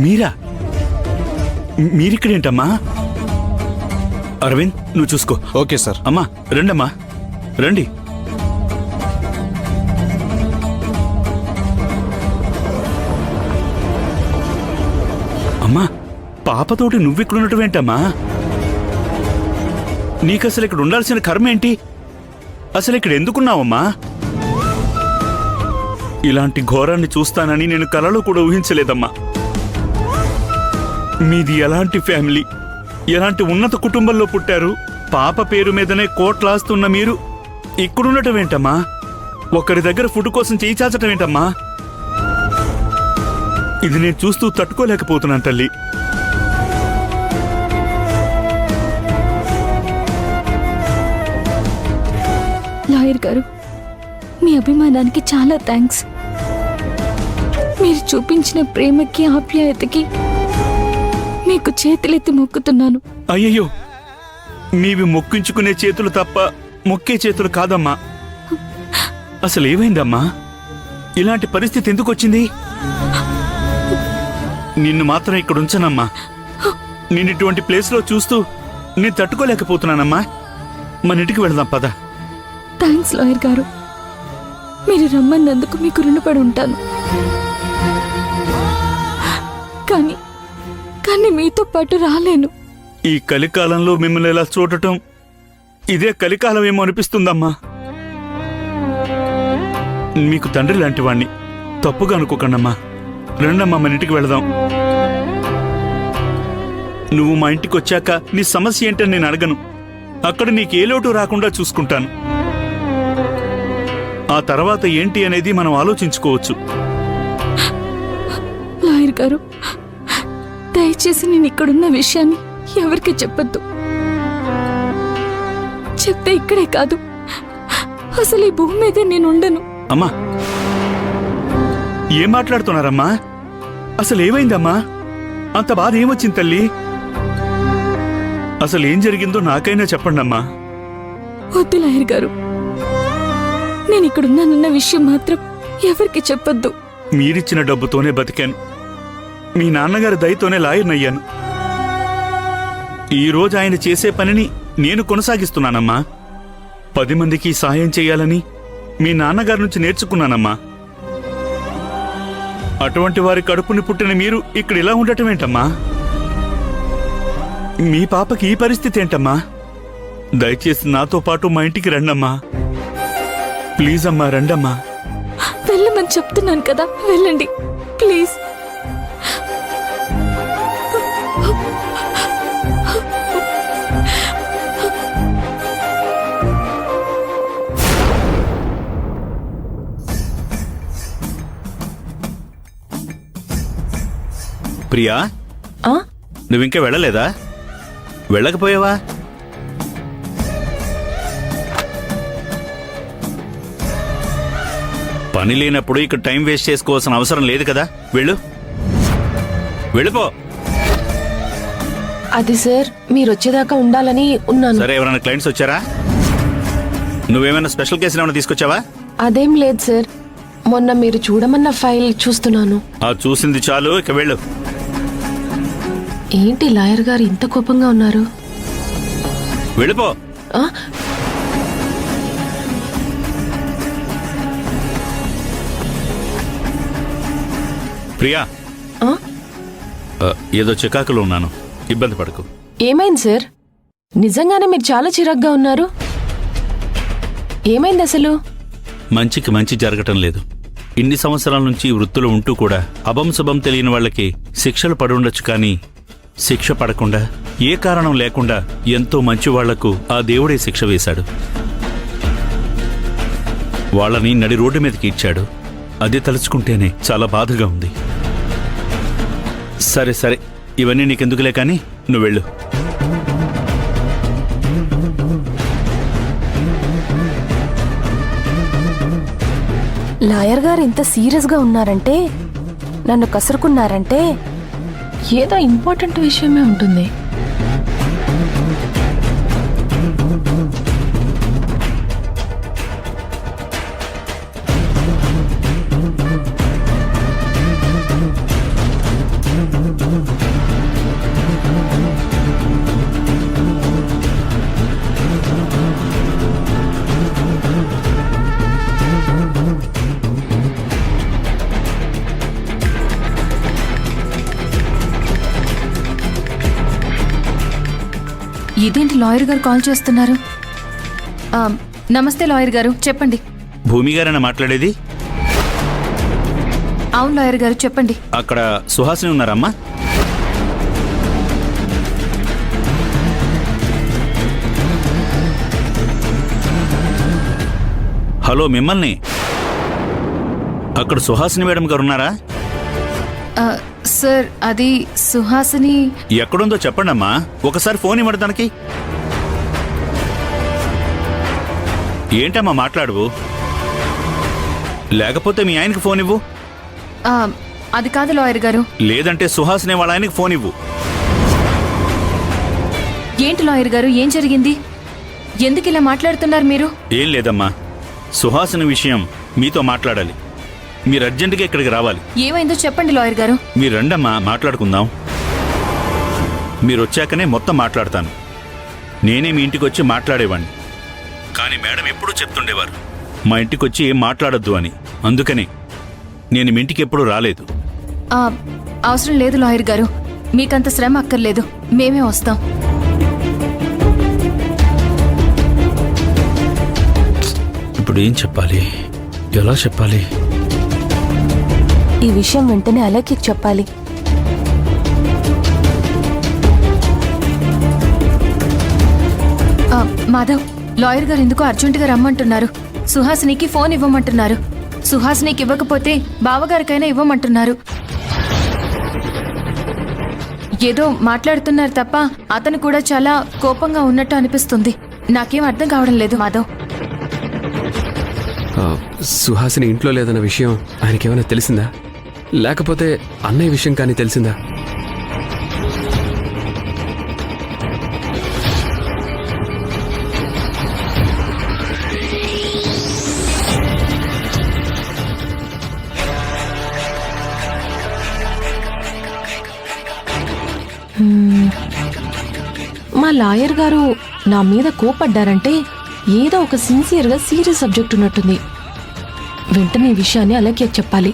మీరా? మీరిక్కడేంటమ్మా? అరవింద్, నువ్వు చూసుకో. Okay sir. అమ్మా రండమ్మా, రండి. అమ్మా, పాపతోటి నువ్విక్కడున్నట్టువేంటమ్మా? నీకసలు ఇక్కడ ఉండాల్సిన కర్మ ఏంటి? అసలు ఇక్కడ ఎందుకున్నావమ్మా? ఇలాంటి ఘోరాన్ని చూస్తానని నేను కలలో కూడా ఊహించలేదమ్మా. మీది ఎలాంటి ఫ్యామిలీ, ఎలాంటి ఉన్నత కుటుంబంలో పుట్టారు? పాప పేరు మీదనే కోట్లాస్తున్న మీరు ఇక్కడుండటమేంటమ్మా? ఒకరి దగ్గర ఫుడ్ కోసం చేయి చాచటమేంటమ్మా? ఇది నేను చూస్తూ తట్టుకోలేకపోతున్నాను తల్లి. లాయర్ గారు, మీ అభిమానానికి చాలా థ్యాంక్స్. మీరు చూపించిన ప్రేమకి, ఆప్యాయతకి మీకు చేతులెత్తి మొక్కుతున్నాను. అయ్యయ్యో, నీవి మొక్కించుకునే చేతులు తప్ప మొక్కే చేతులు కాదమ్మా. అసలు ఏమైందమ్మా? ఇలాంటి పరిస్థితి ఎందుకు వచ్చింది? నిన్ను మాత్రం ఇక్కడ ఉంచనమ్మా. నేను ఇటువంటి ప్లేస్లో చూస్తూ నేను తట్టుకోలేకపోతున్నానమ్మా. మన ఇంటికి వెళదాం పద. థ్యాంక్స్ లాయర్ గారు, మీరు రమ్మన్నందుకు మీకు రుణపడి ఉంటాను. కానీ కానీ మీతో పాటు రాలేను. ఈ కలికాలంలో మిమ్మల్ని ఇలా చూడటం ఇదే కలికాలం ఏమో అనిపిస్తుందమ్మా. మీకు తండ్రి లాంటి వాణ్ణి, తప్పుగా అనుకోకండమ్మా. రండమ్మా, మన ఇంటికి వెళదాం. నువ్వు మా ఇంటికి వచ్చాక నీ సమస్య ఏంటని నేను అడగను. అక్కడ నీకే లోటు రాకుండా చూసుకుంటాను. ఆ తర్వాత ఏంటి అనేది మనం ఆలోచించుకోవచ్చు. లాయర్ గారు, దయచేసి నేను ఇక్కడున్న విషయాన్ని ఎవరికి చెప్పొద్దు. చెప్తే ఇక్కడే కాదు, అసలు ఈ భూమి మీదే నేను ఉండను. అమ్మా, ఏం మాట్లాడుతున్నారమ్మా? అసలు ఏమైందమ్మా? అంత బాధ ఏమొచ్చింది తల్లి? అసలు ఏం జరిగిందో నాకైనా చెప్పండమ్మా. వద్దు లాయర్ గారు, నేను ఇక్కడున్నానన్న విషయం మాత్రం ఎవరికి చెప్పొద్దు. మీరిచ్చిన డబ్బుతోనే బతికాను. మీ నాన్నగారి దయతోనే లాయర్నయ్యాను. ఈరోజు ఆయన చేసే పనిని నేను కొనసాగిస్తున్నానమ్మా. 10 మందికి సాయం చేయాలని మీ నాన్నగారి నుంచి నేర్చుకున్నానమ్మా. అటువంటి వారి కడుపుని పుట్టిన మీరు ఇక్కడ ఇలా ఉండటమేంటమ్మా? మీ పాపకి ఈ పరిస్థితి ఏంటమ్మా? దయచేసి నాతో పాటు మా ఇంటికి రండమ్మా. ప్లీజ్ అమ్మా, రండమ్మా. వెళ్ళమని చెప్తున్నాను కదా, వెళ్ళండి ప్లీజ్. ప్రియా, నువ్వింకా వెళ్ళలేదా? వెళ్ళకపోయావా? పని లేనప్పుడు ఇక్కడ టైం వేస్ట్ చేసుకోవాల్సిన అవసరం లేదు కదా. వెళ్ళిపో. అది సార్, మీరు వచ్చేదాకా ఉండాలని ఉన్నాను. సరే, ఎవరైనా క్లయింట్స్ వచ్చారా? నువ్వేమైనా స్పెషల్ కేసులు ఏమైనా తీసుకొచ్చావా? అదేం లేదు సార్, మొన్న మీరు చూడమన్న ఫైల్ చూస్తున్నాను. చూసింది చాలు, ఇక వెళ్ళు. ఏంటి లాయర్ గారు ఇంత కోపంగా ఉన్నారు? వెళ్ళిపో. ప్రియా, ఏదో చికాకులో ఉన్నాను, ఇబ్బంది పడకు. ఏమైంది సార్? నిజంగానే మీరు చాలా చిరాగ్గా ఉన్నారు. ఏమైంది అసలు? మంచికి మంచి జరగటం లేదు. ఇన్ని సంవత్సరాల నుంచి వృత్తులు ఉంటూ కూడా అభంశుభం తెలియని వాళ్ళకి శిక్షలు పడుండొచ్చు, కానీ శిక్ష పడకుండా, ఏ కారణం లేకుండా ఎంతో మంచి వాళ్లకు ఆ దేవుడే శిక్ష వేశాడు. వాళ్ళని నడి రోడ్డు మీదకి ఇచ్చాడు. అది తలుచుకుంటేనే చాలా బాధగా ఉంది. సరే సరే, ఇవన్నీ నీకెందుకులే కానీ నువ్వు వెళ్ళు. లాయర్ గారు ఇంత సీరియస్గా ఉన్నారంటే, నన్ను కసురుకున్నారంటే ఏదో ఇంపార్టెంట్ విషయమే ఉంటుంది. ఇదేంటి లాయర్ గారు కాల్ చేస్తున్నారు? నమస్తే లాయర్ గారు, చెప్పండి. భూమి గారైనా మాట్లాడేది? అవును లాయర్ గారు, చెప్పండి. అక్కడ సుహాసిని ఉన్నారమ్మా? హలో, మిమ్మల్ని. అక్కడ సుహాసిని మేడం గారు ఉన్నారా? సార్, అది సుహాసిని. ఎక్కడుందో చెప్పండి అమ్మా, ఒకసారి ఫోన్ ఇవ్వండి తనకి. ఏంటమ్మా మాట్లాడువు? లేకపోతే మీ ఆయనకి ఫోన్ ఇవ్వు. అది కాదు లాయర్ గారు. లేదంటే సుహాసిని వాళ్ళ ఆయనకి ఫోన్ ఇవ్వు. ఏంటి లాయర్ గారు, ఏం జరిగింది? ఎందుకు ఇలా మాట్లాడుతున్నారు మీరు? ఏం లేదమ్మా, సుహాసిని విషయం మీతో మాట్లాడాలి. మీరు అర్జెంటుగా ఇక్కడికి రావాలి. ఏమైందో చెప్పండి లాయర్ గారు. మీరు రండమ్మా, మాట్లాడుకుందాం. మీరు వచ్చాకనే మొత్తం మాట్లాడతాను. నేనే మీ ఇంటికి వచ్చి మాట్లాడేవాడిని, కానీ మేడం ఎప్పుడూ చెప్తుండేవారు మా ఇంటికి వచ్చి ఏం మాట్లాడొద్దు అని. అందుకని నేను మీ ఇంటికి ఎప్పుడూ రాలేదు. అవసరం లేదు లాయర్ గారు, మీకంత శ్రమ అక్కర్లేదు, మేమే వస్తాం. ఇప్పుడు ఏం చెప్పాలి, ఎలా చెప్పాలి? ఈ విషయం వెంటనే అలక్కి చెప్పాలి. మాధవ్, లాయర్ గారు ఎందుకో అర్జెంటుగా రమ్మంటున్నారు. సుహాసినికి ఫోన్ ఇవ్వమంటున్నారు. సుహాసినికి ఇవ్వకపోతే బావగారికైనా ఇవ్వమంటున్నారు. ఏదో మాట్లాడుతున్నారు తప్ప అతను కూడా చాలా కోపంగా ఉన్నట్టు అనిపిస్తుంది. నాకేం అర్థం కావడం లేదు మాధవ్. సుహాసిని ఇంట్లో లేదన్న విషయం ఆయనకేమైనా తెలిసిందా? లేకపోతే అన్నయ్య విషయం కానీ తెలిసిందా? మా లాయర్ గారు నా మీద కోపడ్డారంటే ఏదో ఒక సిన్సియర్గా సీరియస్ సబ్జెక్ట్ ఉన్నట్టుంది. వెంటనే ఈ విషయాన్ని అలక్కి చెప్పాలి.